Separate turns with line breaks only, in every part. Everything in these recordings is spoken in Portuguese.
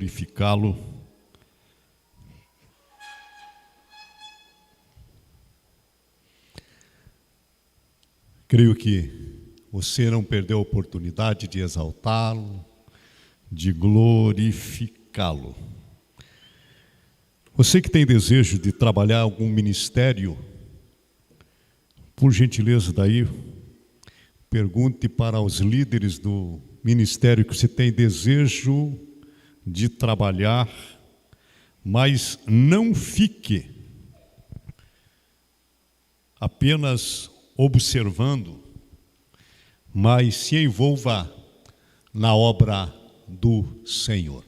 glorificá-lo. Creio que você não perdeu a oportunidade de exaltá-lo, de glorificá-lo. Você que tem desejo de trabalhar algum ministério, por gentileza daí, pergunte para os líderes do ministério que você tem desejo de trabalhar, mas não fique apenas observando, mas se envolva na obra do Senhor.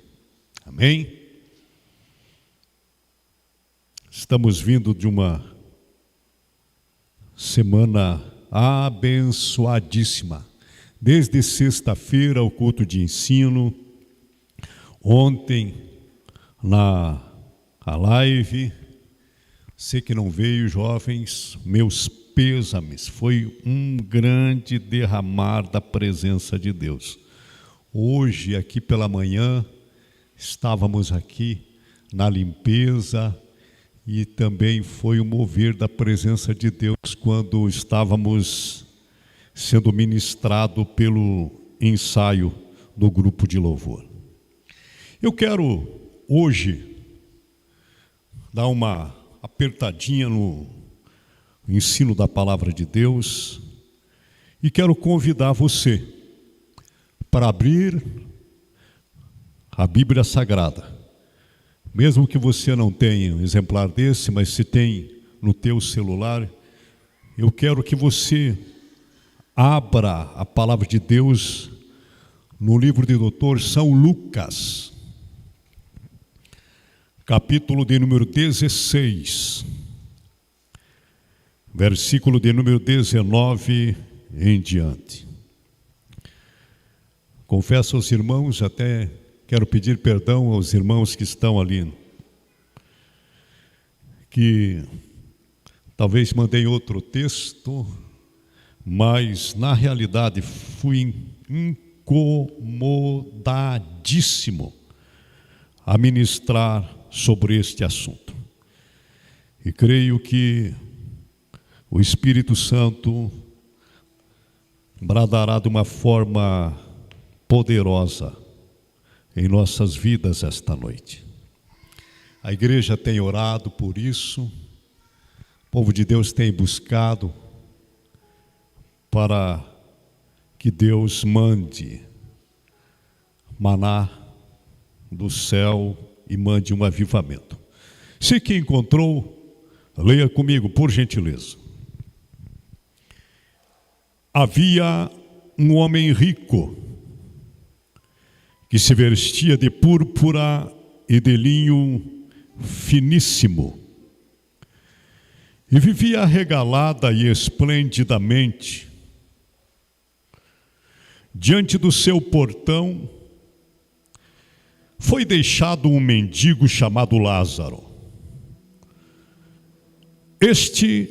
Amém? Estamos vindo de uma semana abençoadíssima. Desde sexta-feira, o culto de ensino. Ontem, na live. Você que não veio, jovens, meus pêsames. Foi um grande derramar da presença de Deus. Hoje, aqui pela manhã, estávamos aqui na limpeza e também foi o mover da presença de Deus quando estávamos sendo ministrado pelo ensaio do grupo de louvor. Eu quero hoje dar uma apertadinha no ensino da palavra de Deus e quero convidar você para abrir a Bíblia Sagrada. Mesmo que você não tenha um exemplar desse, mas se tem no teu celular, eu quero que você abra a palavra de Deus no livro de Dr. São Lucas, capítulo de número 16, versículo de número 19 em diante. Confesso aos irmãos, até quero pedir perdão aos irmãos que estão ali, que talvez mandei outro texto, mas na realidade fui incomodadíssimo a ministrar sobre este assunto. E creio que o Espírito Santo bradará de uma forma poderosa em nossas vidas esta noite. A igreja tem orado por isso, o povo de Deus tem buscado para que Deus mande maná do céu e mande um avivamento. Se que encontrou, leia comigo, por gentileza. Havia um homem rico que se vestia de púrpura e de linho finíssimo e vivia regalada e esplendidamente. Diante do seu portão foi deixado um mendigo chamado Lázaro. Este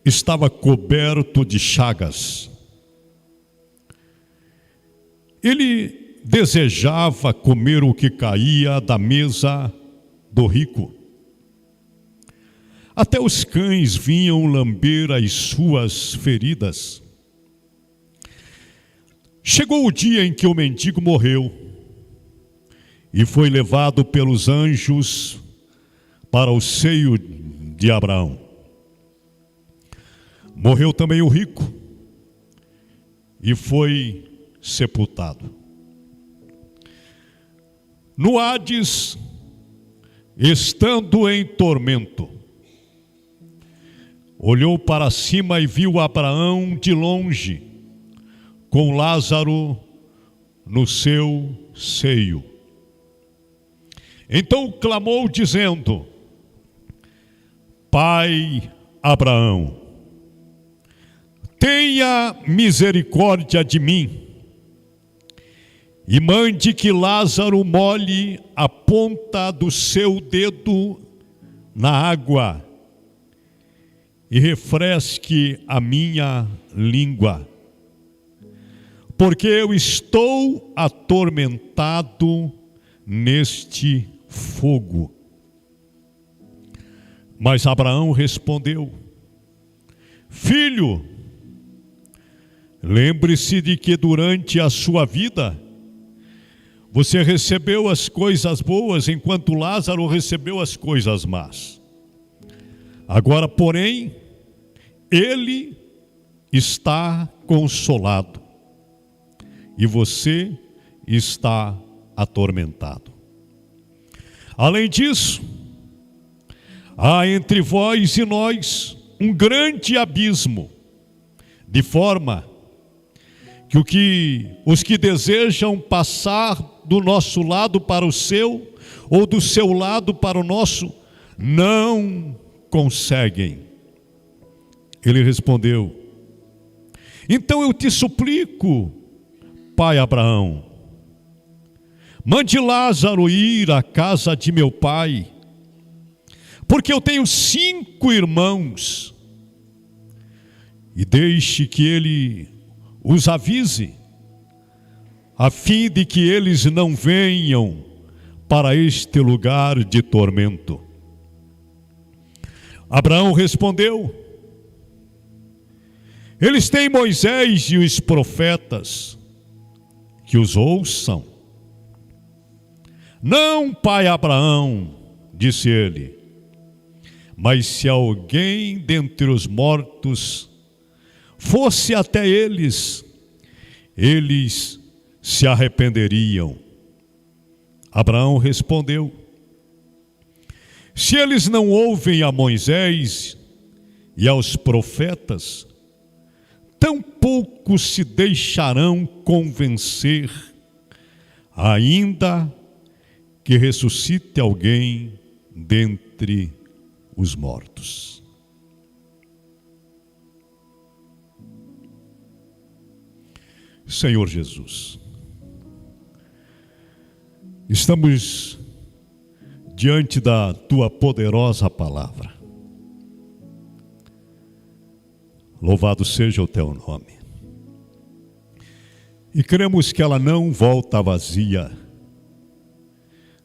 estava coberto de chagas. Ele desejava comer o que caía da mesa do rico. Até os cães vinham lamber as suas feridas. Chegou o dia em que o mendigo morreu e foi levado pelos anjos para o seio de Abraão. Morreu também o rico e foi sepultado. No Hades, estando em tormento, olhou para cima e viu Abraão de longe, com Lázaro no seu seio. Então clamou dizendo: Pai Abraão, tenha misericórdia de mim e mande que Lázaro molhe a ponta do seu dedo na água e refresque a minha língua, porque eu estou atormentado neste fogo. Mas Abraão respondeu: filho, lembre-se de que durante a sua vida você recebeu as coisas boas, enquanto Lázaro recebeu as coisas más. Agora, porém, ele está consolado e você está atormentado. Além disso, há entre vós e nós um grande abismo, de forma que os que desejam passar do nosso lado para o seu, ou do seu lado para o nosso, não conseguem. Ele respondeu: então eu te suplico, pai Abraão, mande Lázaro ir à casa de meu pai, porque eu tenho 5 irmãos, e deixe que ele os avise, a fim de que eles não venham para este lugar de tormento. Abraão respondeu: eles têm Moisés e os profetas, que os ouçam. Não, pai Abraão, disse ele, mas se alguém dentre os mortos fosse até eles, eles se arrependeriam. Abraão respondeu: se eles não ouvem a Moisés e aos profetas, tampouco se deixarão convencer, ainda que ressuscite alguém dentre os mortos. Senhor Jesus, estamos diante da Tua poderosa palavra. Louvado seja o Teu nome. E cremos que ela não volta vazia,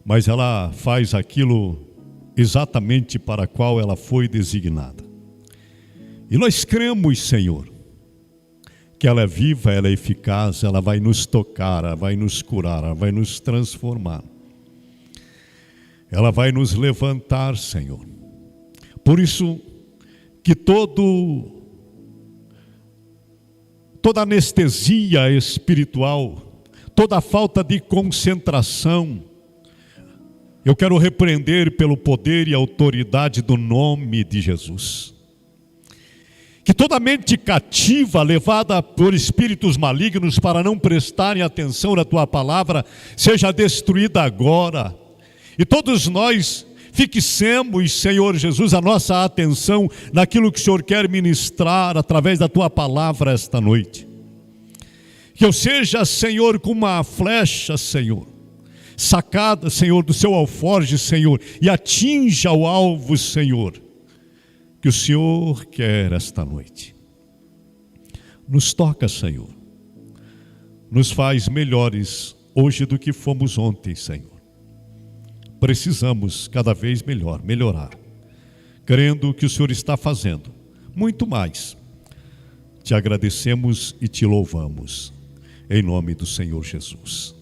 mas ela faz aquilo exatamente para qual ela foi designada. E nós cremos, Senhor, que ela é viva, ela é eficaz, ela vai nos tocar, ela vai nos curar, ela vai nos transformar. Ela vai nos levantar, Senhor. Por isso que toda anestesia espiritual, toda falta de concentração, eu quero repreender pelo poder e autoridade do nome de Jesus. Que toda mente cativa, levada por espíritos malignos para não prestarem atenção na Tua palavra, seja destruída agora. E todos nós fixemos, Senhor Jesus, a nossa atenção naquilo que o Senhor quer ministrar através da Tua palavra esta noite. Que eu seja, Senhor, como uma flecha, Senhor, sacada, Senhor, do seu alforje, Senhor, e atinja o alvo, Senhor, que o Senhor quer esta noite. Nos toca, Senhor. Nos faz melhores hoje do que fomos ontem, Senhor. Precisamos cada vez melhorar, crendo que o Senhor está fazendo muito mais. Te agradecemos e te louvamos, em nome do Senhor Jesus.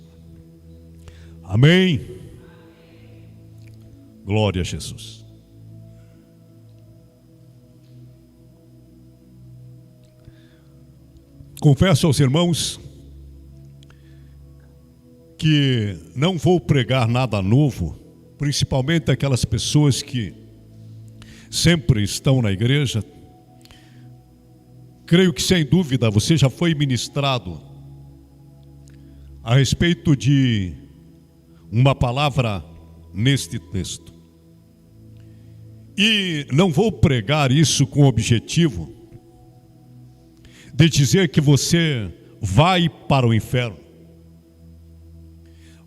Amém. Glória a Jesus. Confesso aos irmãos que não vou pregar nada novo, principalmente aquelas pessoas que sempre estão na igreja. Creio que sem dúvida você já foi ministrado a respeito de uma palavra neste texto. E não vou pregar isso com o objetivo de dizer que você vai para o inferno,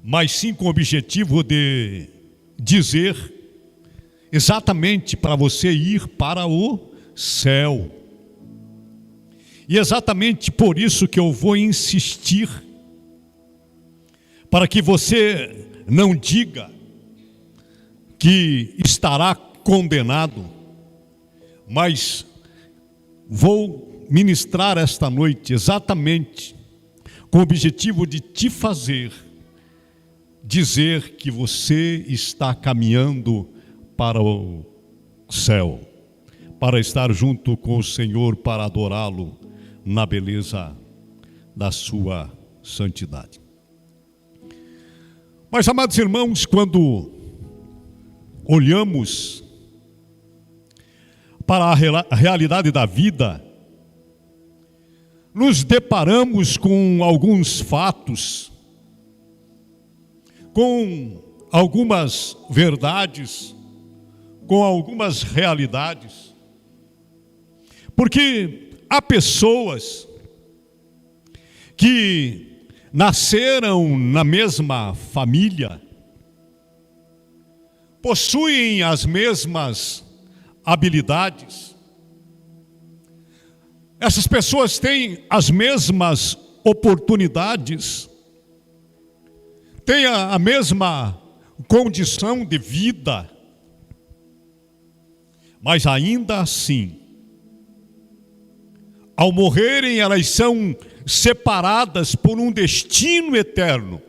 mas sim com o objetivo de dizer exatamente para você ir para o céu. E exatamente por isso que eu vou insistir, para que você não diga que estará condenado, mas vou ministrar esta noite exatamente com o objetivo de te fazer dizer que você está caminhando para o céu, para estar junto com o Senhor, para adorá-lo na beleza da sua santidade. Mas, amados irmãos, quando olhamos para a realidade da vida, nos deparamos com alguns fatos, com algumas verdades, com algumas realidades, porque há pessoas que nasceram na mesma família, possuem as mesmas habilidades, essas pessoas têm as mesmas oportunidades, têm a mesma condição de vida, mas ainda assim, ao morrerem, elas são separadas por um destino eterno.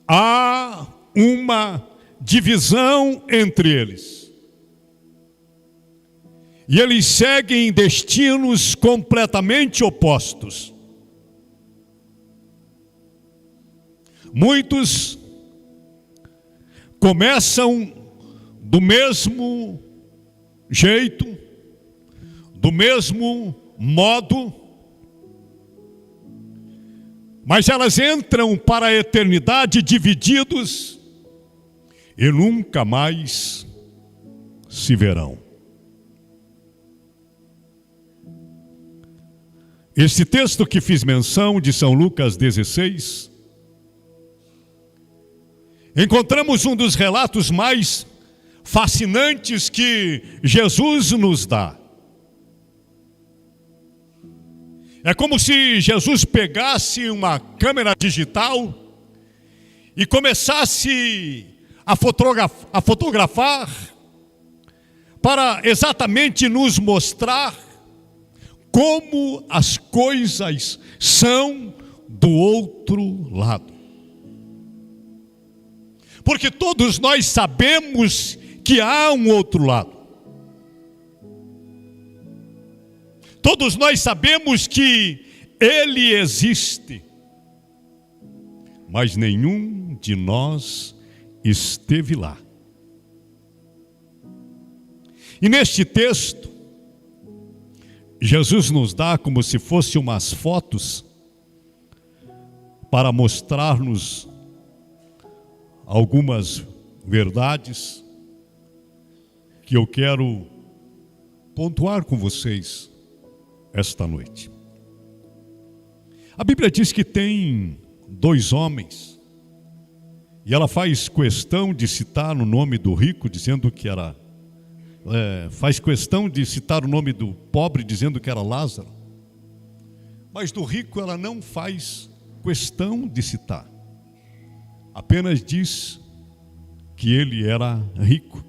Há uma divisão entre eles. E eles seguem destinos completamente opostos. Muitos começam do mesmo jeito, do mesmo modo, mas elas entram para a eternidade divididos e nunca mais se verão. Esse texto que fiz menção de São Lucas 16, encontramos um dos relatos mais fascinantes que Jesus nos dá. É como se Jesus pegasse uma câmera digital e começasse a fotografar para exatamente nos mostrar como as coisas são do outro lado. Porque todos nós sabemos que há um outro lado. Todos nós sabemos que ele existe, mas nenhum de nós esteve lá. E neste texto, Jesus nos dá como se fossem umas fotos para mostrar-nos algumas verdades que eu quero pontuar com vocês esta noite. A Bíblia diz que tem dois homens, e ela faz questão de citar o nome do rico, dizendo que era... faz questão de citar o nome do pobre, dizendo que era Lázaro. Mas do rico ela não faz questão de citar. Apenas diz que ele era rico.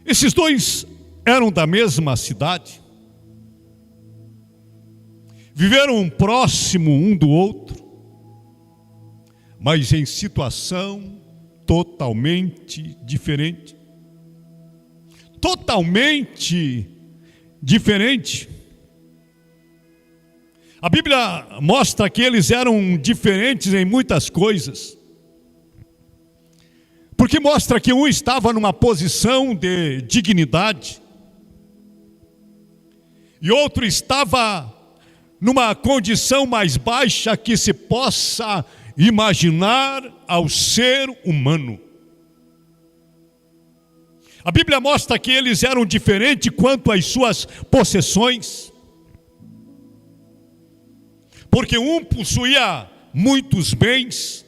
Esses dois eram da mesma cidade, viveram próximo um do outro, mas em situação totalmente diferente. Totalmente diferente. A Bíblia mostra que eles eram diferentes em muitas coisas. Porque mostra que um estava numa posição de dignidade e outro estava numa condição mais baixa que se possa imaginar ao ser humano. A Bíblia mostra que eles eram diferentes quanto às suas possessões. Porque um possuía muitos bens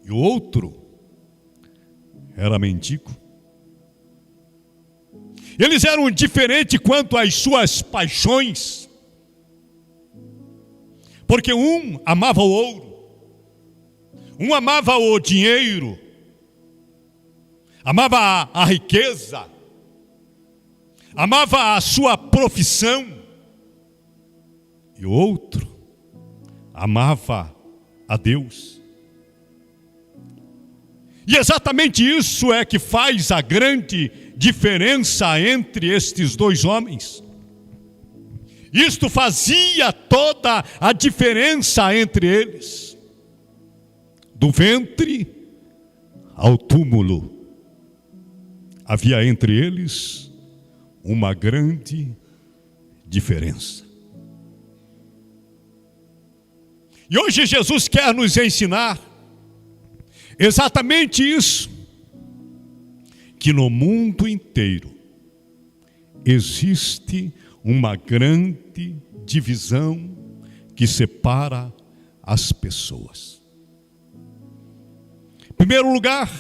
e o outro era mendigo. Eles eram diferentes quanto às suas paixões. Porque um amava o ouro Um amava o dinheiro, amava a riqueza, amava a sua profissão, e o outro amava a Deus. E exatamente isso é que faz a grande diferença entre estes dois homens. Isto fazia toda a diferença entre eles. Do ventre ao túmulo, havia entre eles uma grande diferença. E hoje Jesus quer nos ensinar exatamente isso, que no mundo inteiro existe uma grande divisão que separa as pessoas. Em primeiro lugar,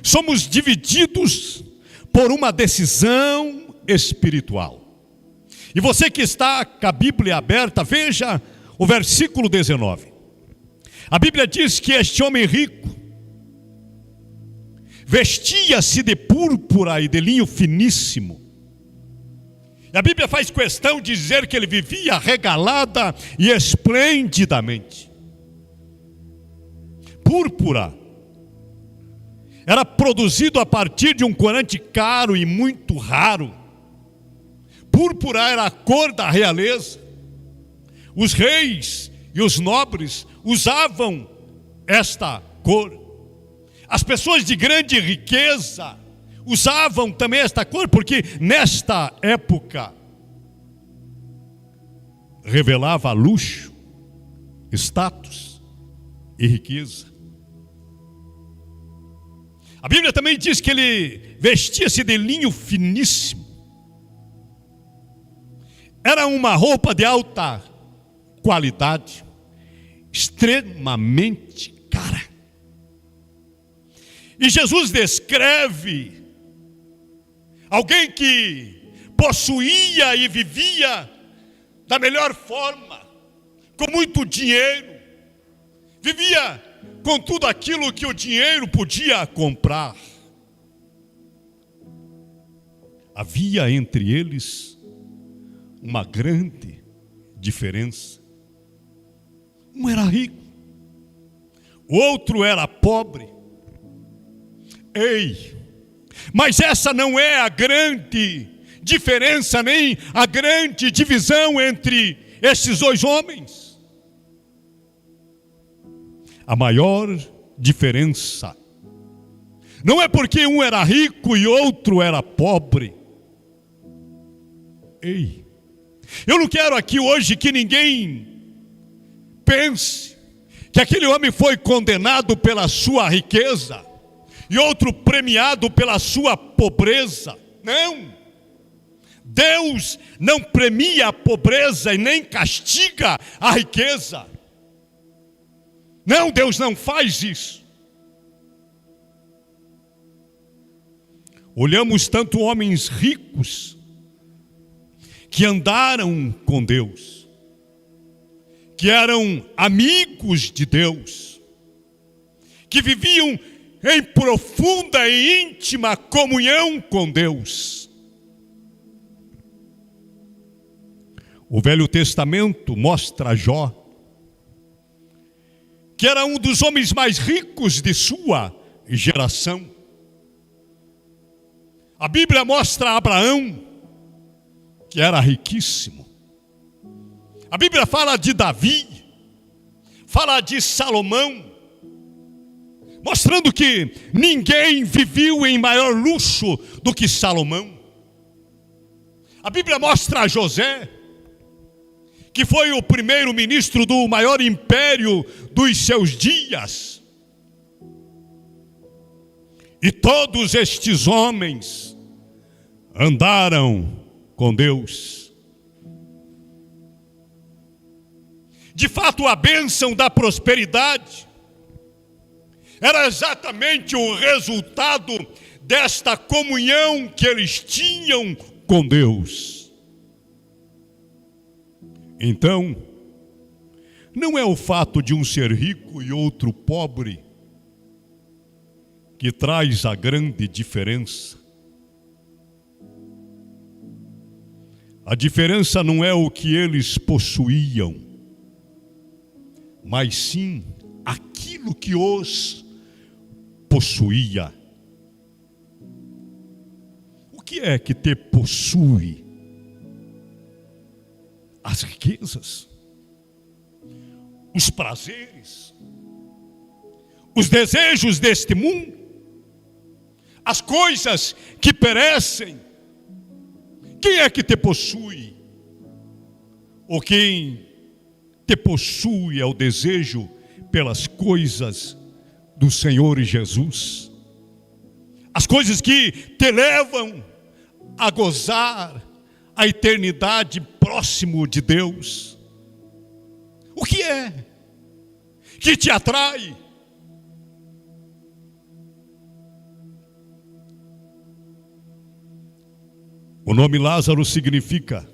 somos divididos por uma decisão espiritual. E você que está com a Bíblia aberta, veja o versículo 19. A Bíblia diz que este homem rico vestia-se de púrpura e de linho finíssimo. E a Bíblia faz questão de dizer que ele vivia regalada e esplendidamente. Púrpura era produzido a partir de um corante caro e muito raro. Púrpura era a cor da realeza. Os reis e os nobres usavam esta cor. As pessoas de grande riqueza usavam também esta cor, porque nesta época revelava luxo, status e riqueza. A Bíblia também diz que ele vestia-se de linho finíssimo. Era uma roupa de alta qualidade, extremamente cara. E Jesus descreve alguém que possuía e vivia da melhor forma, com muito dinheiro, vivia com tudo aquilo que o dinheiro podia comprar. Havia entre eles uma grande diferença. Um era rico, o outro era pobre. Ei, mas essa não é a grande diferença, nem a grande divisão entre esses dois homens. A maior diferença não é porque um era rico e outro era pobre. Ei, eu não quero aqui hoje que ninguém pense que aquele homem foi condenado pela sua riqueza e outro premiado pela sua pobreza. Não. Deus não premia a pobreza e nem castiga a riqueza. Não, Deus não faz isso. Olhamos tanto homens ricos que andaram com Deus, que eram amigos de Deus, que viviam em profunda e íntima comunhão com Deus. O Velho Testamento mostra Jó, que era um dos homens mais ricos de sua geração. A Bíblia mostra Abraão, que era riquíssimo. A Bíblia fala de Davi, fala de Salomão, mostrando que ninguém viveu em maior luxo do que Salomão. A Bíblia mostra José, que foi o primeiro ministro do maior império dos seus dias. E todos estes homens andaram com Deus. De fato, a bênção da prosperidade era exatamente o resultado desta comunhão que eles tinham com Deus. Então, não é o fato de um ser rico e outro pobre que traz a grande diferença. A diferença não é o que eles possuíam, mas sim aquilo que os possuía. O que é que te possui? As riquezas, os prazeres, os desejos deste mundo, as coisas que perecem. Quem é que te possui? Ou quem te possui é o desejo pelas coisas do Senhor Jesus? As coisas que te levam a gozar a eternidade próximo de Deus. O que é que te atrai? O nome Lázaro significa: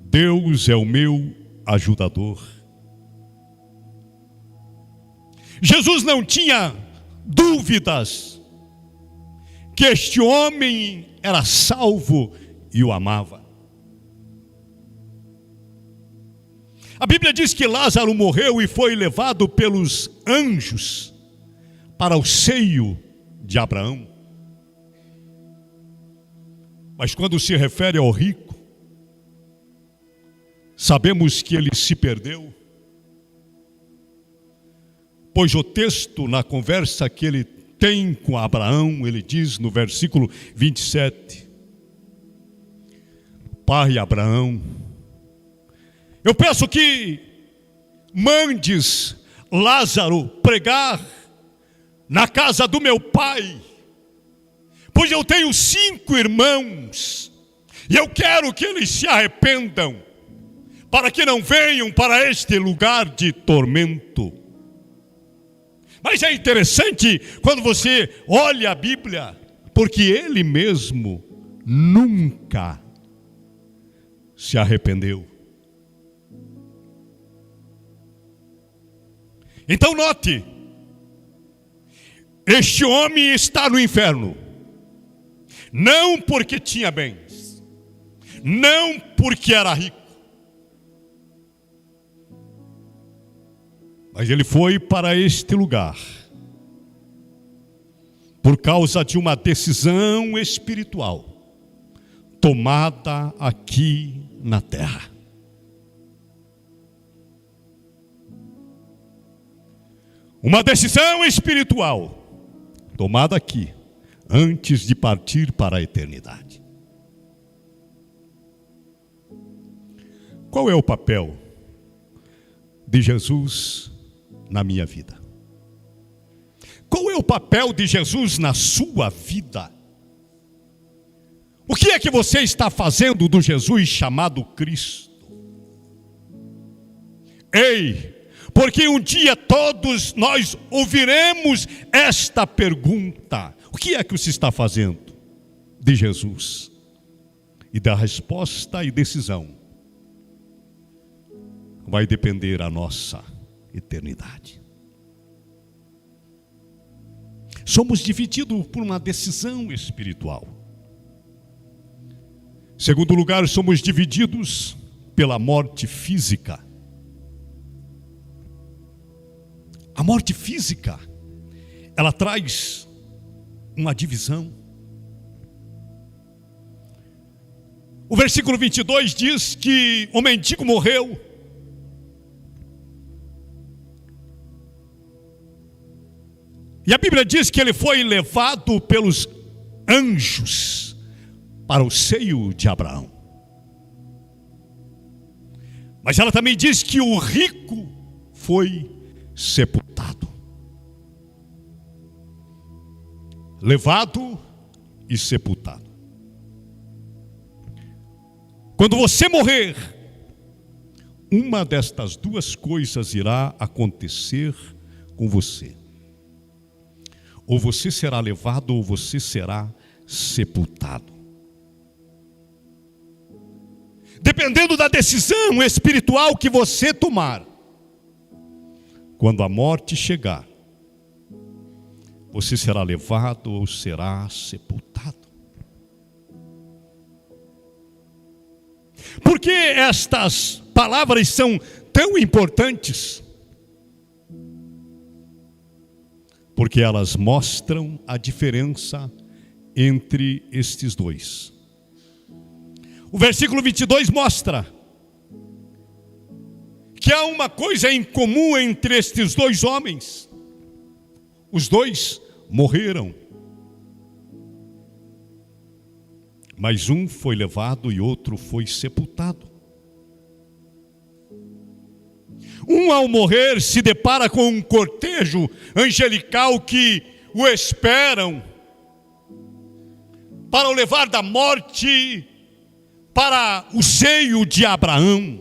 Deus é o meu ajudador. Jesus não tinha dúvidas que este homem era salvo e o amava. A Bíblia diz que Lázaro morreu e foi levado pelos anjos para o seio de Abraão. Mas quando se refere ao rico, sabemos que ele se perdeu, pois o texto, na conversa que ele tem com Abraão, ele diz no versículo 27, Pai Abraão, eu peço que mandes Lázaro pregar na casa do meu pai, pois eu tenho 5 irmãos, e eu quero que eles se arrependam, para que não venham para este lugar de tormento. Mas é interessante quando você olha a Bíblia, porque ele mesmo nunca se arrependeu. Então note, este homem está no inferno, não porque tinha bens, não porque era rico, mas ele foi para este lugar por causa de uma decisão espiritual tomada aqui na terra. Uma decisão espiritual tomada aqui, antes de partir para a eternidade. Qual é o papel de Jesus na minha vida? Qual é o papel de Jesus na sua vida? O que é que você está fazendo do Jesus chamado Cristo? Ei, porque um dia todos nós ouviremos esta pergunta: o que é que você está fazendo de Jesus? E da resposta e decisão vai depender a nossa eternidade. Somos divididos por uma decisão espiritual. Em segundo lugar, somos divididos pela morte física. A morte física, ela traz uma divisão. O versículo 22 diz que o mendigo morreu. E a Bíblia diz que ele foi levado pelos anjos para o seio de Abraão. Mas ela também diz que o rico foi sepultado. Levado e sepultado. Quando você morrer, uma destas duas coisas irá acontecer com você. Ou você será levado ou você será sepultado. dependendo da decisão espiritual que você tomar, quando a morte chegar, você será levado ou será sepultado. Por que estas palavras são tão importantes? Porque elas mostram a diferença entre estes dois. O versículo 22 mostra que há uma coisa em comum entre estes dois homens. Os dois morreram, mas um foi levado e outro foi sepultado. Um, ao morrer, se depara com um cortejo angelical que o esperam para o levar da morte para o seio de Abraão,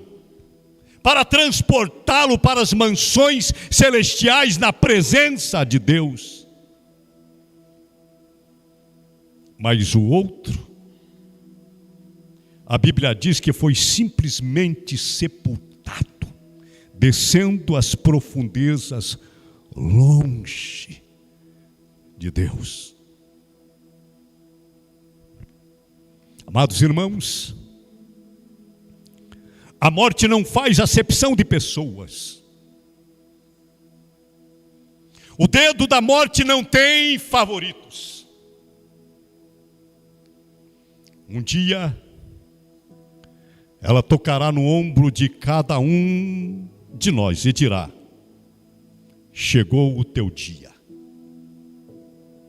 para transportá-lo para as mansões celestiais na presença de Deus. Mas o outro, a Bíblia diz que foi simplesmente sepultado, descendo às profundezas, longe de Deus. Amados irmãos, a morte não faz acepção de pessoas. O dedo da morte não tem favoritos. Um dia, ela tocará no ombro de cada um de nós e dirá: chegou o teu dia.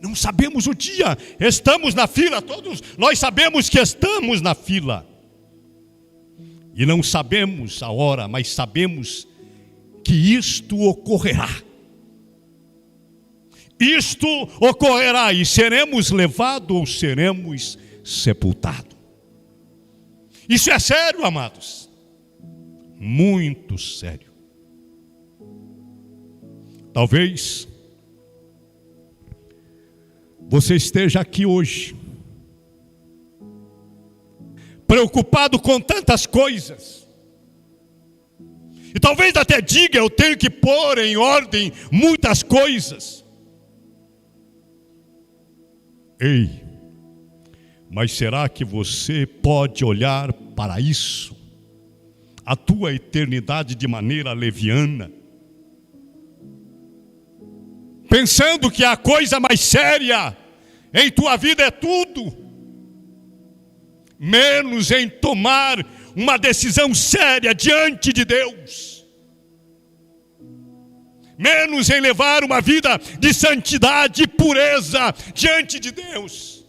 Não sabemos o dia, estamos na fila, todos nós sabemos que estamos na fila. E não sabemos a hora, mas sabemos que isto ocorrerá. Isto ocorrerá e seremos levados ou seremos sepultados. Isso é sério, amados. Muito sério. Talvez você esteja aqui hoje preocupado com tantas coisas. E talvez até diga: eu tenho que pôr em ordem muitas coisas. Ei, mas será que você pode olhar para isso, a tua eternidade, de maneira leviana? Pensando que a coisa mais séria em tua vida é tudo, menos em tomar uma decisão séria diante de Deus, menos em levar uma vida de santidade e pureza diante de Deus.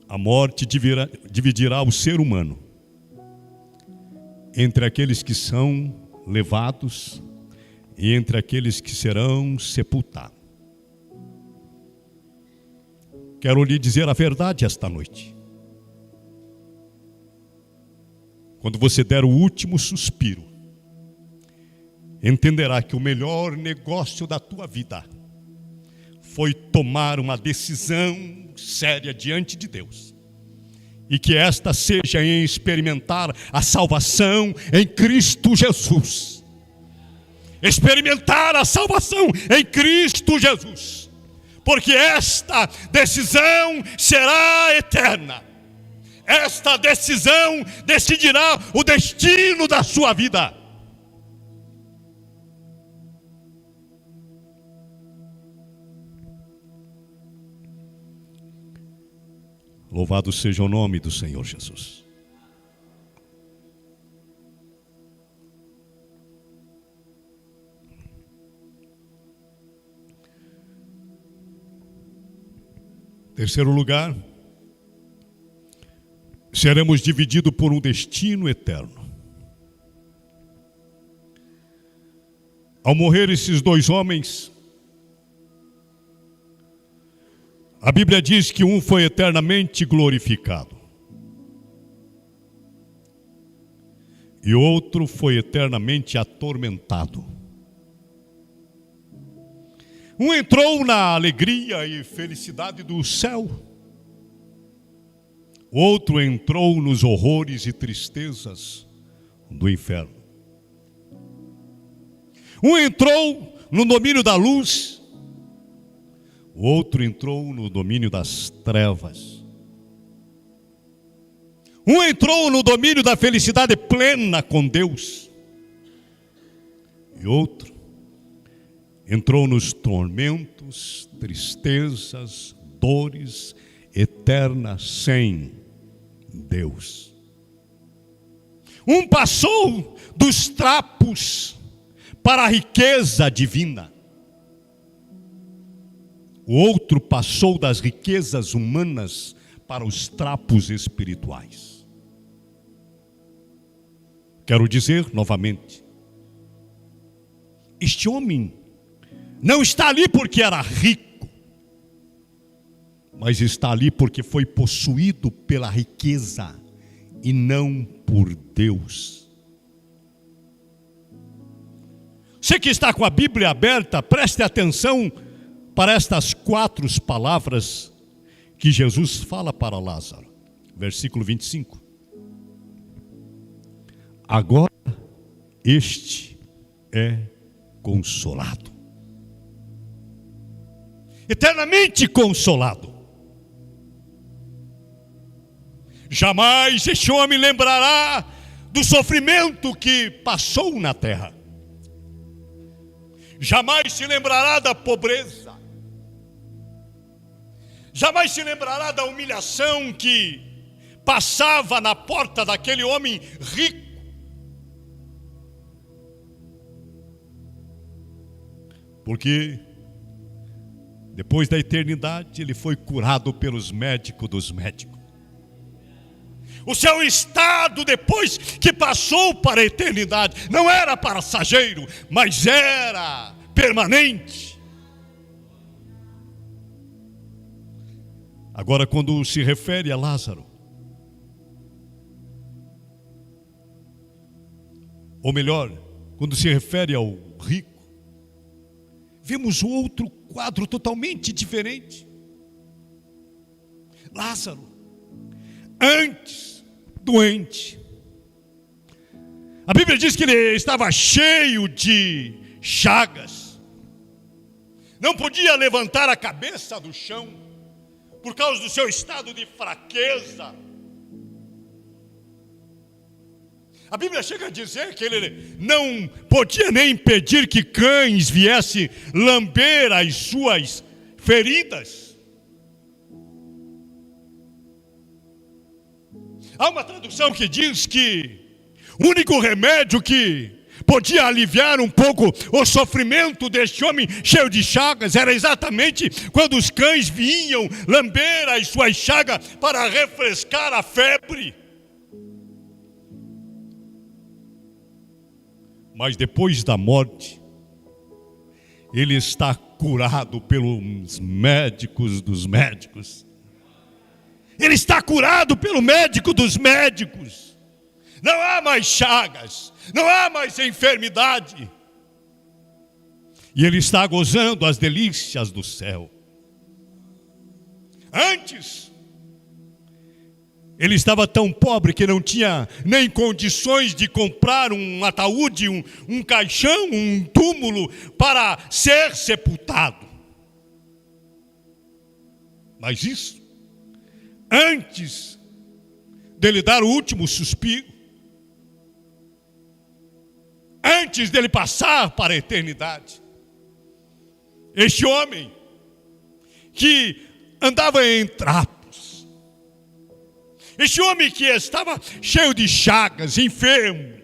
A morte dividirá o ser humano entre aqueles que são levados e entre aqueles que serão sepultados. Quero lhe dizer a verdade esta noite. Quando você der o último suspiro, entenderá que o melhor negócio da tua vida foi tomar uma decisão séria diante de Deus. E que esta seja em experimentar a salvação em Cristo Jesus. Experimentar a salvação em Cristo Jesus. Porque esta decisão será eterna. Esta decisão decidirá o destino da sua vida. Louvado seja o nome do Senhor Jesus. Terceiro lugar, seremos divididos por um destino eterno. Ao morrer esses dois homens, a Bíblia diz que um foi eternamente glorificado e outro foi eternamente atormentado. Um entrou na alegria e felicidade do céu. O outro entrou nos horrores e tristezas do inferno. Um entrou no domínio da luz. O outro entrou no domínio das trevas. Um entrou no domínio da felicidade plena com Deus. E outro entrou nos tormentos, tristezas, dores eternas sem Deus. Um passou dos trapos para a riqueza divina. O outro passou das riquezas humanas para os trapos espirituais. Quero dizer novamente, este homem não está ali porque era rico, mas está ali porque foi possuído pela riqueza e não por Deus. Você que está com a Bíblia aberta, preste atenção para estas 4 palavras que Jesus fala para Lázaro. Versículo 25. Agora este é consolado. Eternamente consolado. Jamais este homem lembrará do sofrimento que passou na terra. Jamais se lembrará da pobreza. Jamais se lembrará da humilhação que passava na porta daquele homem rico. Porque depois da eternidade ele foi curado pelos médicos dos médicos. O seu estado depois que passou para a eternidade não era passageiro, mas era permanente. Agora, quando se refere a Lázaro, ou melhor, quando se refere ao rico, vemos outro quadro totalmente diferente. Lázaro, antes doente, a Bíblia diz que ele estava cheio de chagas, não podia levantar a cabeça do chão, por causa do seu estado de fraqueza. A Bíblia chega a dizer que ele não podia nem impedir que cães viessem lamber as suas feridas. Há uma tradução que diz que o único remédio que podia aliviar um pouco o sofrimento deste homem cheio de chagas era exatamente quando os cães vinham lamber as suas chagas para refrescar a febre. Mas depois da morte, ele está curado pelos médicos dos médicos. Ele está curado pelo médico dos médicos. Não há mais chagas, não há mais enfermidade. E ele está gozando as delícias do céu. Antes, ele estava tão pobre que não tinha nem condições de comprar um ataúde, um caixão, um túmulo para ser sepultado. Mas isso, antes dele dar o último suspiro, antes dele passar para a eternidade, este homem que andava em trapos, este homem que estava cheio de chagas, enfermo,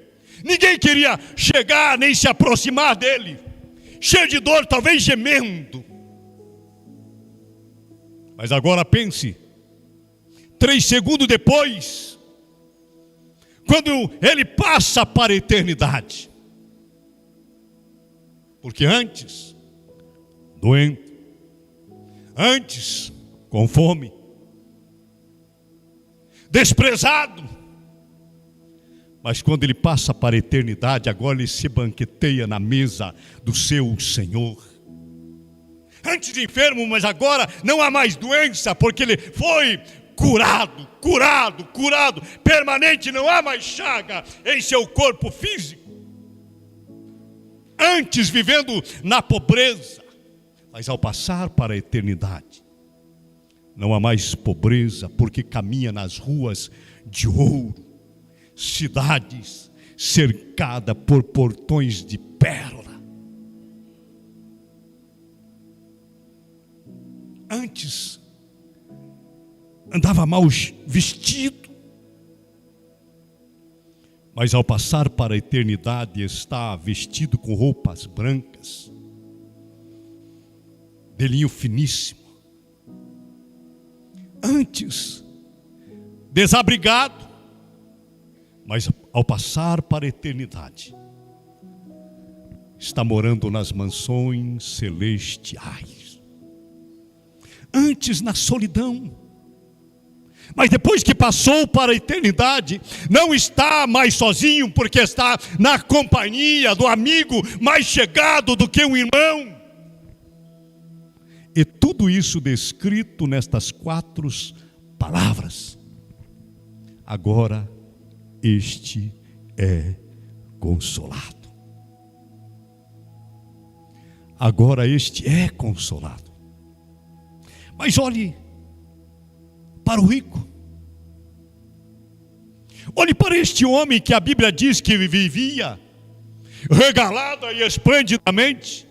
ninguém queria chegar nem se aproximar dele, cheio de dor, talvez gemendo. Mas agora pense, 3 segundos depois, quando ele passa para a eternidade. Porque antes, doente, antes, com fome, desprezado, mas quando ele passa para a eternidade, agora ele se banqueteia na mesa do seu Senhor. Antes enfermo, mas agora não há mais doença, porque ele foi curado, curado, curado, permanente, não há mais chaga em seu corpo físico. Antes vivendo na pobreza, mas ao passar para a eternidade, não há mais pobreza, porque caminha nas ruas de ouro, cidades cercada por portões de pérola. Antes andava mal vestido, mas ao passar para a eternidade está vestido com roupas brancas, de linho finíssimo. Antes desabrigado, mas ao passar para a eternidade está morando nas mansões celestiais. Antes na solidão, mas depois que passou para a eternidade, não está mais sozinho, porque está na companhia do amigo mais chegado do que um irmão. E tudo isso descrito nestas 4 palavras. Agora este é consolado. Agora este é consolado. Mas olhe para o rico. Olhe para este homem que a Bíblia diz que vivia regalada e esplendidamente.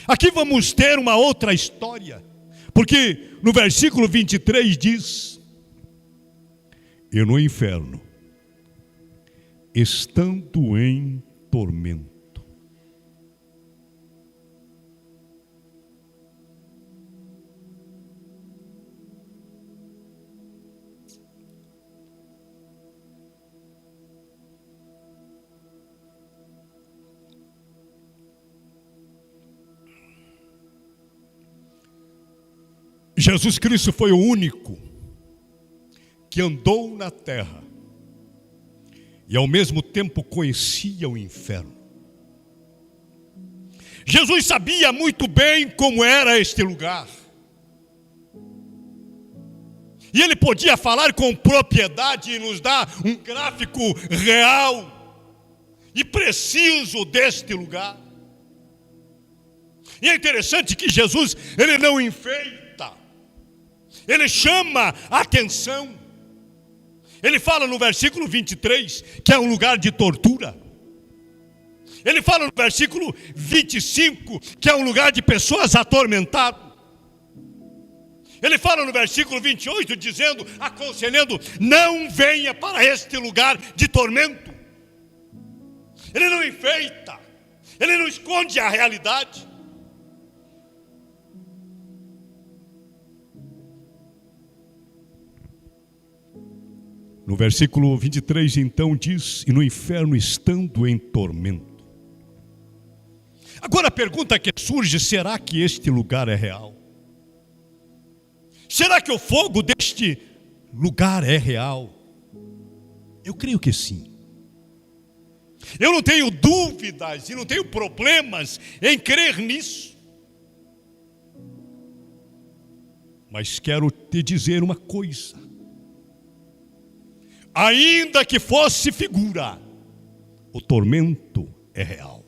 Aqui vamos ter uma outra história, porque no versículo 23 diz: e no inferno, estando em tormento. Jesus Cristo foi o único que andou na terra e ao mesmo tempo conhecia o inferno. Jesus sabia muito bem como era este lugar. E ele podia falar com propriedade e nos dar um gráfico real e preciso deste lugar. E é interessante que Jesus, ele não enfeita. Ele chama a atenção. Ele fala no versículo 23 que é um lugar de tortura. Ele fala no versículo 25 que é um lugar de pessoas atormentadas. Ele fala no versículo 28 dizendo, aconselhando: não venha para este lugar de tormento. Ele não enfeita, ele não esconde a realidade. No versículo 23, então, diz: e no inferno estando em tormento. Agora a pergunta que surge: será que este lugar é real? Será que o fogo deste lugar é real? Eu creio que sim. Eu não tenho dúvidas e não tenho problemas em crer nisso. Mas quero te dizer uma coisa. Ainda que fosse figura, o tormento é real.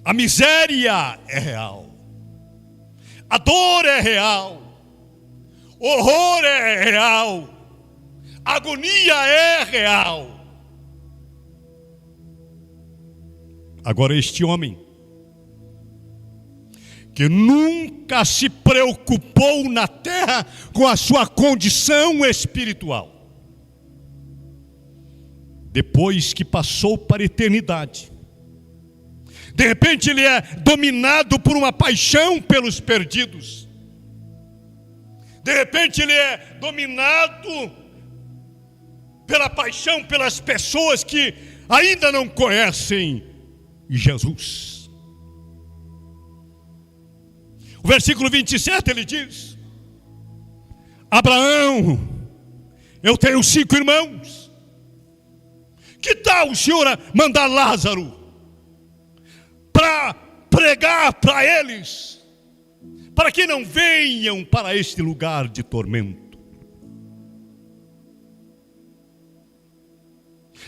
A miséria é real. A dor é real. O horror é real. A agonia é real. Agora este homem, que nunca se preocupou na terra com a sua condição espiritual, depois que passou para a eternidade, de repente ele é dominado por uma paixão pelos perdidos. De repente ele é dominado pela paixão pelas pessoas que ainda não conhecem Jesus. O versículo 27 ele diz: Abraão, eu tenho 5 irmãos. Que tal o senhor mandar Lázaro para para pregar para eles, para que não venham para este lugar de tormento.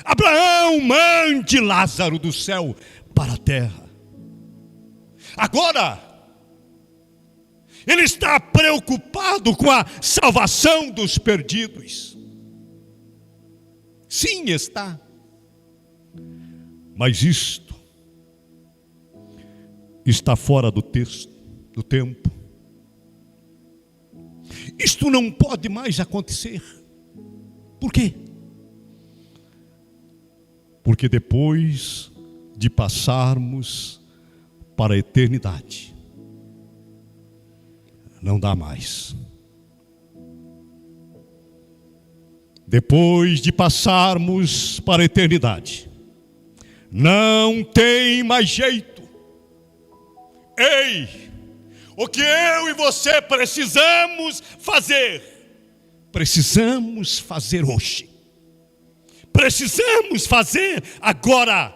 Abraão, mande Lázaro do céu para a terra. Agora, ele está preocupado com a salvação dos perdidos. Sim, está. Mas isto está fora do texto, do tempo. Isto não pode mais acontecer. Por quê? Porque depois de passarmos para a eternidade, não dá mais. Depois de passarmos para a eternidade, não tem mais jeito. Ei, o que eu e você precisamos fazer? Precisamos fazer hoje. Precisamos fazer agora.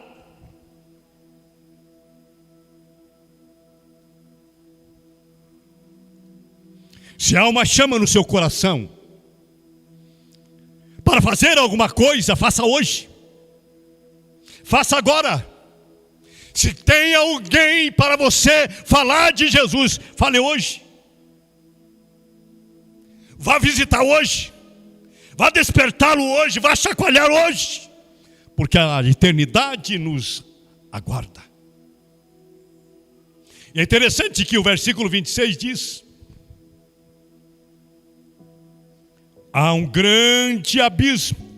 Se há uma chama no seu coração para fazer alguma coisa, faça hoje. Faça agora. Se tem alguém para você falar de Jesus, fale hoje. Vá visitar hoje. Vá despertá-lo hoje. Vá chacoalhar hoje. Porque a eternidade nos aguarda. E é interessante que o versículo 26 diz: há um grande abismo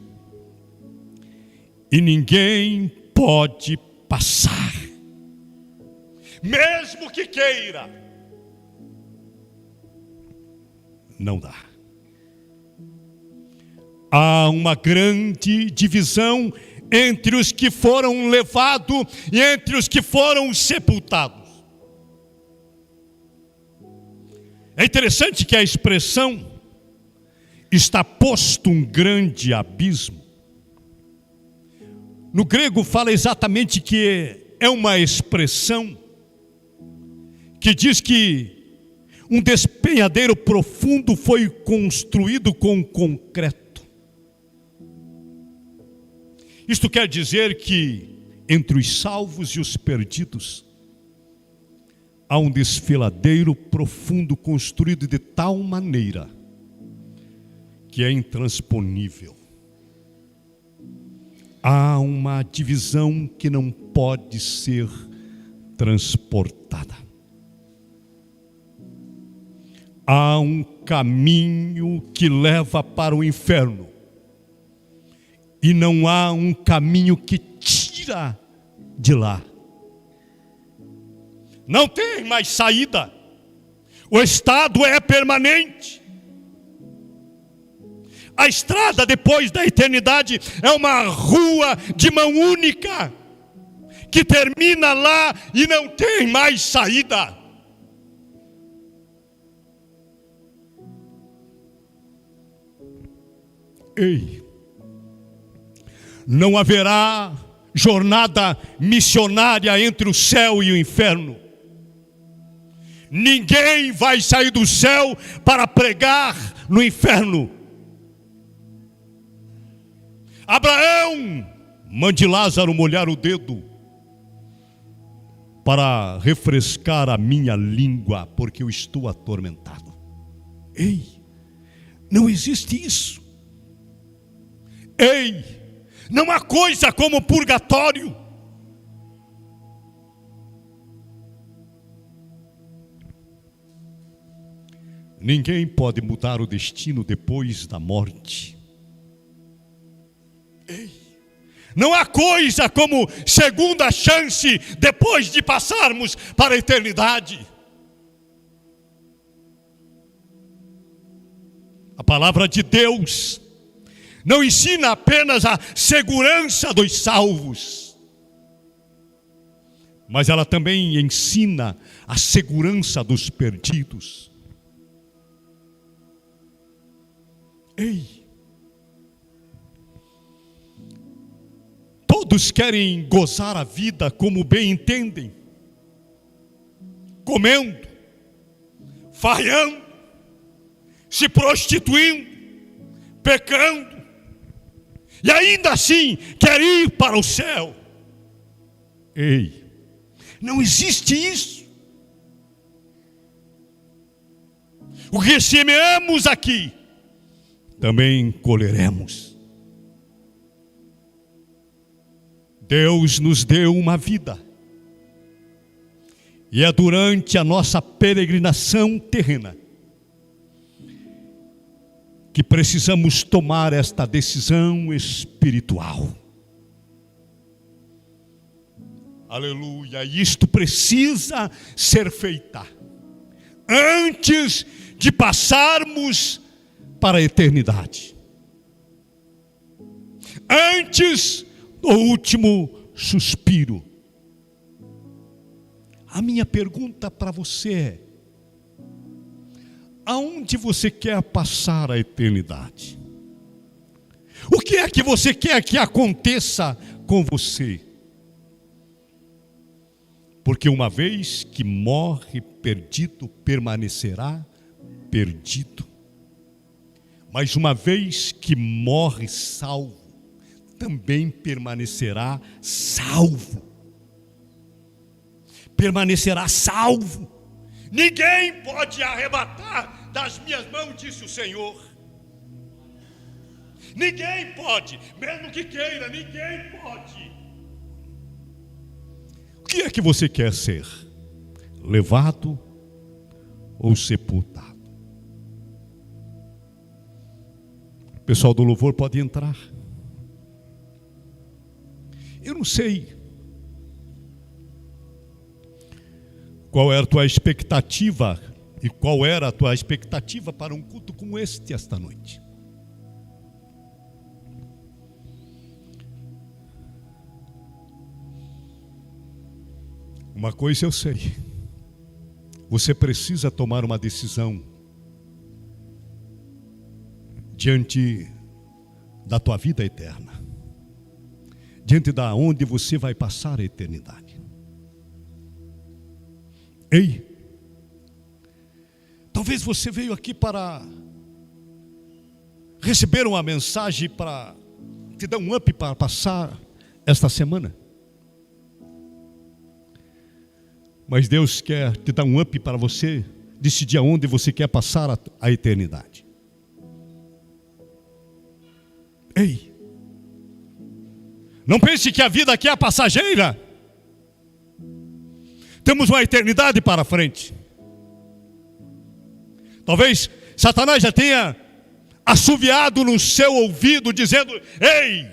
e ninguém pode passar, mesmo que queira. Não dá. Há uma grande divisão entre os que foram levados e entre os que foram sepultados. É interessante que a expressão está posto um grande abismo. No grego fala exatamente que é uma expressão que diz que um despenhadeiro profundo foi construído com concreto. Isto quer dizer que entre os salvos e os perdidos há um desfiladeiro profundo construído de tal maneira que é intransponível. Há uma divisão que não pode ser transportada. Há um caminho que leva para o inferno e não há um caminho que tira de lá. Não tem mais saída. O estado é permanente. A estrada depois da eternidade é uma rua de mão única, que termina lá e não tem mais saída. Ei, não haverá jornada missionária entre o céu e o inferno. Ninguém vai sair do céu para pregar no inferno. Abraão, mande Lázaro molhar o dedo para refrescar a minha língua, porque eu estou atormentado. Ei, não existe isso. Ei, não há coisa como purgatório. Ninguém pode mudar o destino depois da morte. Ei, não há coisa como segunda chance depois de passarmos para a eternidade. A palavra de Deus não ensina apenas a segurança dos salvos, mas ela também ensina a segurança dos perdidos. Ei, todos querem gozar a vida como bem entendem. comendo, farreando, se prostituindo, pecando, e ainda assim quer ir para o céu. Ei, não existe isso. O que semeamos aqui, também colheremos. Deus nos deu uma vida, e é durante a nossa peregrinação terrena que precisamos tomar esta decisão espiritual. Aleluia! Isto precisa ser feita antes de passarmos para a eternidade, antes do último suspiro. A minha pergunta para você é: aonde você quer passar a eternidade? O que é que você quer que aconteça com você? Porque uma vez que morre perdido, permanecerá perdido. Mas uma vez que morre salvo, também permanecerá salvo. Permanecerá salvo. Ninguém pode arrebatar das minhas mãos, disse o Senhor. Ninguém pode, mesmo que queira, ninguém pode. O que é que você quer ser? Levado ou sepultado? O pessoal do louvor pode entrar. Eu não sei qual era a tua expectativa e qual era a tua expectativa para um culto como este esta noite. Uma coisa eu sei: você precisa tomar uma decisão diante da tua vida eterna, diante da onde você vai passar a eternidade. Ei, talvez você veio aqui para receber uma mensagem para te dar um up para passar esta semana. Mas Deus quer te dar um up para você decidir aonde você quer passar a eternidade. Ei, não pense que a vida aqui é passageira. Temos uma eternidade para frente. Talvez Satanás já tenha assoviado no seu ouvido, dizendo: ei,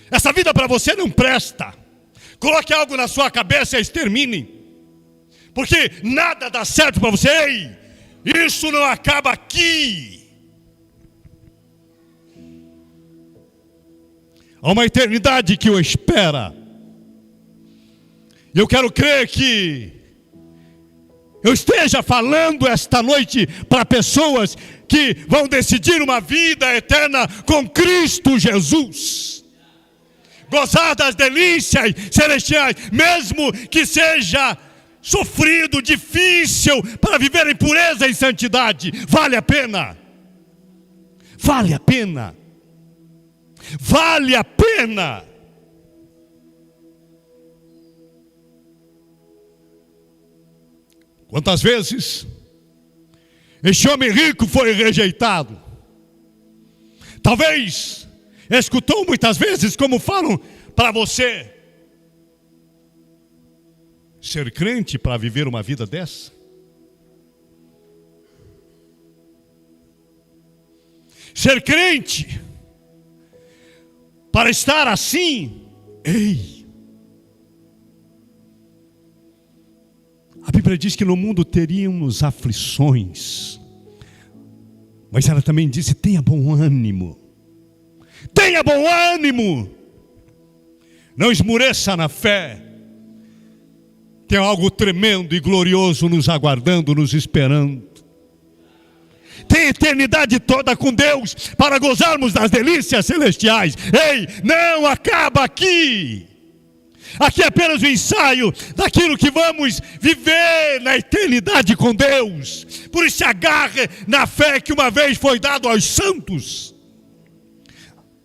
essa vida para você não presta. Coloque algo na sua cabeça e extermine, porque nada dá certo para você. Ei, isso não acaba aqui. Há uma eternidade que o espera. E eu quero crer que eu esteja falando esta noite para pessoas que vão decidir uma vida eterna com Cristo Jesus. Gozar das delícias celestiais, mesmo que seja sofrido, difícil, para viver em pureza e santidade. Vale a pena. Vale a pena. Vale a pena. Quantas vezes este homem rico foi rejeitado? Talvez escutou muitas vezes como falam para você: ser crente para viver uma vida dessa? Ser crente para estar assim? Ei! A Bíblia diz que no mundo teríamos aflições, mas ela também disse: tenha bom ânimo. Tenha bom ânimo. Não esmureça na fé. Tem algo tremendo e glorioso nos aguardando, nos esperando. Tem a eternidade toda com Deus para gozarmos das delícias celestiais. Ei, não acaba aqui. Aqui é apenas o ensaio daquilo que vamos viver na eternidade com Deus. Por isso se agarre na fé que uma vez foi dado aos santos.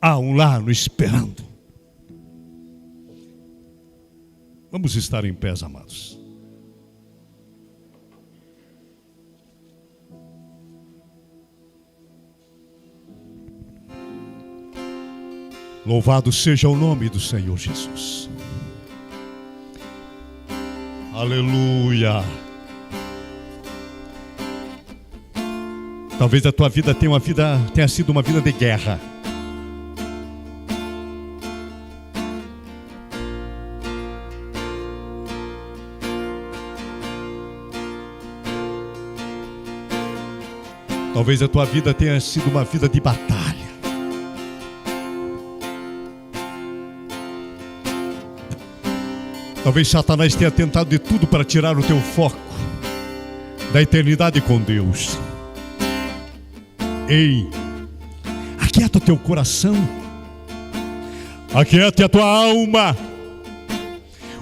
Há um lá nos esperando. Vamos estar em pés, amados. Louvado seja o nome do Senhor Jesus. Aleluia. Talvez a tua vida tenha sido uma vida de guerra. Talvez a tua vida tenha sido uma vida de batalha. Talvez Satanás tenha tentado de tudo para tirar o teu foco da eternidade com Deus. Ei, aquieta o teu coração, aquieta a tua alma.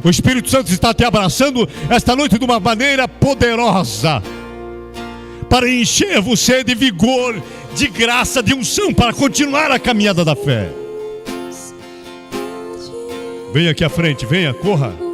O Espírito Santo está te abraçando esta noite de uma maneira poderosa, para encher você de vigor, de graça, de unção, para continuar a caminhada da fé. Venha aqui à frente, venha, corra.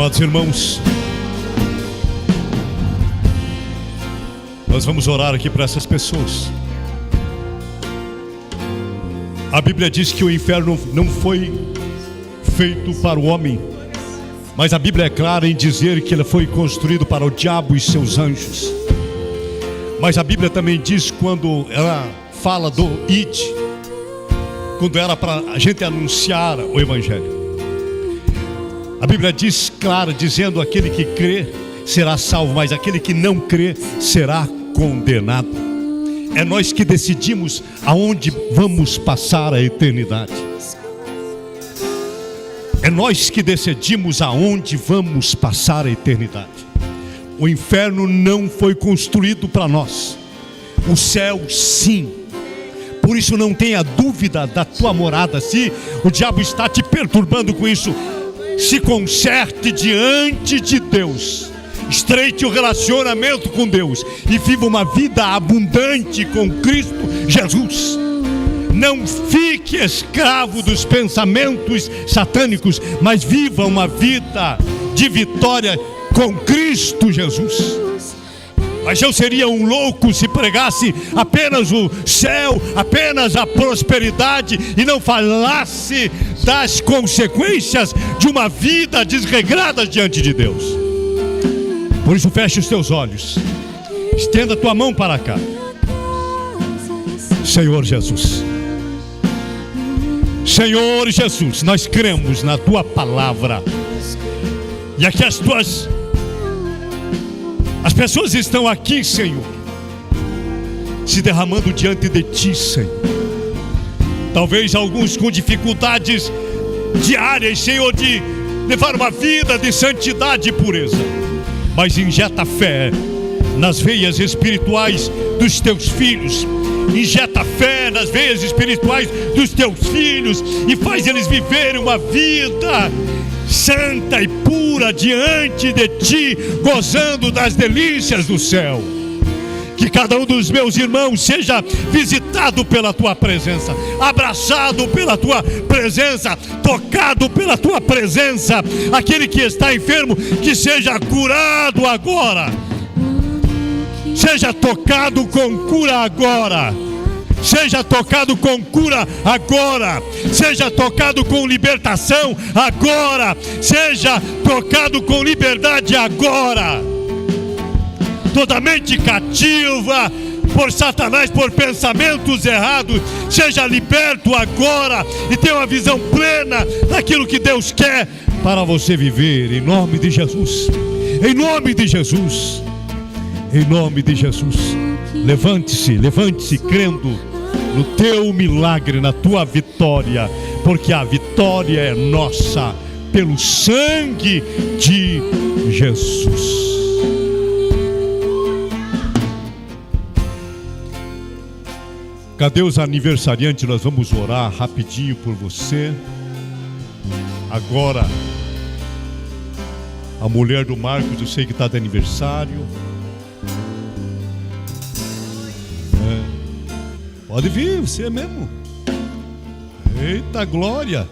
Amados irmãos, nós vamos orar aqui para essas pessoas. A Bíblia diz que o inferno não foi feito para o homem, mas a Bíblia é clara em dizer que ele foi construído para o diabo e seus anjos. Mas a Bíblia também diz, quando ela fala do id, quando era para a gente anunciar o Evangelho, a Bíblia diz clara, dizendo: aquele que crê será salvo, mas aquele que não crê será condenado. É nós que decidimos aonde vamos passar a eternidade. É nós que decidimos aonde vamos passar a eternidade. O inferno não foi construído para nós, o céu sim. Por isso não tenha dúvida da tua morada. Se o diabo está te perturbando com isso, se conserte diante de Deus, estreite o relacionamento com Deus e viva uma vida abundante com Cristo Jesus. Não fique escravo dos pensamentos satânicos, mas viva uma vida de vitória com Cristo Jesus. Mas eu seria um louco se pregasse apenas o céu, apenas a prosperidade, e não falasse das consequências de uma vida desregrada diante de Deus. Por isso, feche os teus olhos, estenda a tua mão para cá. Senhor Jesus, Senhor Jesus, nós cremos na tua palavra, e aqui as pessoas estão aqui, Senhor, se derramando diante de ti, Senhor. Talvez alguns com dificuldades diárias, Senhor, de levar uma vida de santidade e pureza. Mas injeta fé nas veias espirituais dos teus filhos. Injeta fé nas veias espirituais dos teus filhos e faz eles viverem uma vida santa e pura diante de ti, gozando das delícias do céu. Que cada um dos meus irmãos seja visitado pela tua presença, abraçado pela tua presença, tocado pela tua presença. Aquele que está enfermo, que seja curado agora, seja tocado com cura agora. Seja tocado com cura agora. Seja tocado com libertação agora. Seja tocado com liberdade agora. Toda mente cativa por Satanás, por pensamentos errados, seja liberto agora e tenha uma visão plena daquilo que Deus quer para você viver, em nome de Jesus. Em nome de Jesus. Em nome de Jesus. Levante-se crendo no teu milagre, na tua vitória, porque a vitória é nossa pelo sangue de Jesus. Cadê os aniversariantes? Nós vamos orar rapidinho por você. Agora, a mulher do Marcos, eu sei que está de aniversário. Pode vir, você mesmo. Eita glória.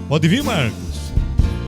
Pode vir, Marcos.